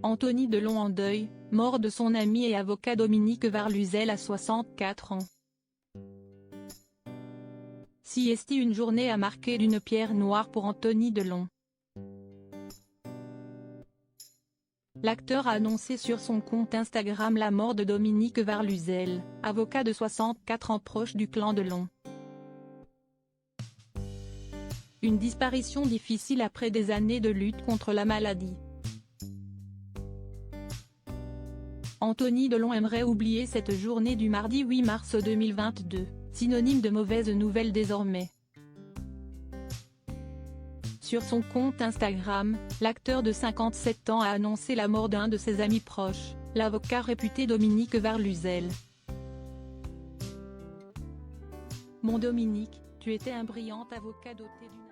Anthony Delon en deuil, mort de son ami et avocat Dominique Varluzel à 64 ans. Siesti, une journée à marquer d'une pierre noire pour Anthony Delon. L'acteur a annoncé sur son compte Instagram la mort de Dominique Varluzel, avocat de 64 ans proche du clan Delon. Une disparition difficile après des années de lutte contre la maladie. Anthony Delon aimerait oublier cette journée du mardi 8 mars 2022, synonyme de mauvaise nouvelle désormais. Sur son compte Instagram, l'acteur de 57 ans a annoncé la mort d'un de ses amis proches, l'avocat réputé Dominique Varluzel. Mon Dominique, tu étais un brillant avocat doté d'une...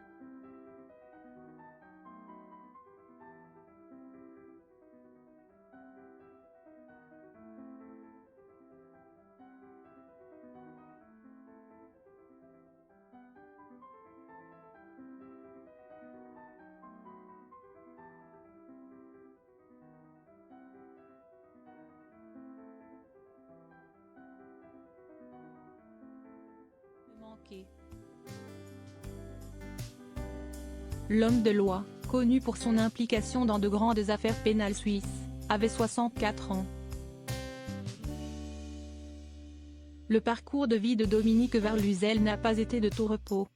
L'homme de loi, connu pour son implication dans de grandes affaires pénales suisses, avait 64 ans. Le parcours de vie de Dominique Varluzel n'a pas été de tout repos.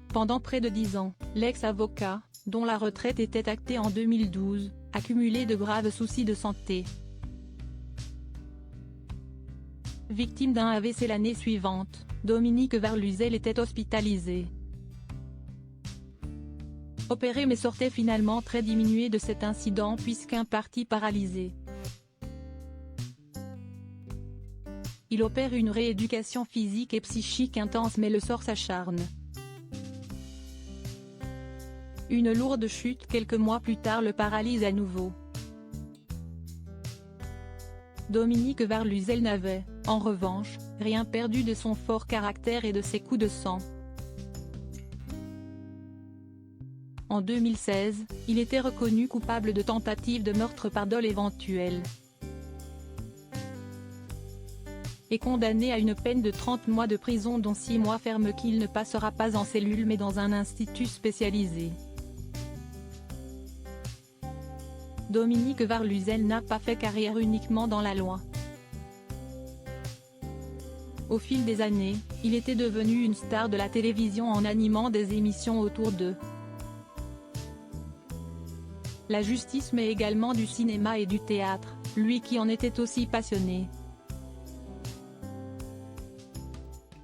Pendant près de 10 ans, l'ex-avocat, dont la retraite était actée en 2012, a cumulé de graves soucis de santé. Victime d'un AVC l'année suivante, Dominique Varluzel était hospitalisé. Opéré mais sortait finalement très diminué de cet incident puisqu'un partie paralysé. Il opère une rééducation physique et psychique intense mais le sort s'acharne. Une lourde chute quelques mois plus tard le paralyse à nouveau. Dominique Varluzel n'avait, en revanche, rien perdu de son fort caractère et de ses coups de sang. En 2016, il était reconnu coupable de tentative de meurtre par dol éventuel. Et condamné à une peine de 30 mois de prison dont 6 mois ferme qu'il ne passera pas en cellule mais dans un institut spécialisé. Dominique Varluzel n'a pas fait carrière uniquement dans la loi. Au fil des années, il était devenu une star de la télévision en animant des émissions autour de la justice mais également du cinéma et du théâtre, lui qui en était aussi passionné.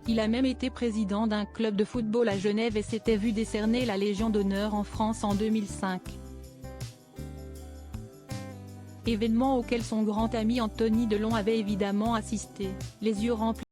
Il a même été président d'un club de football à Genève et s'était vu décerner la Légion d'honneur en France en 2005. Événement auquel son grand ami Anthony Delon avait évidemment assisté, les yeux remplis.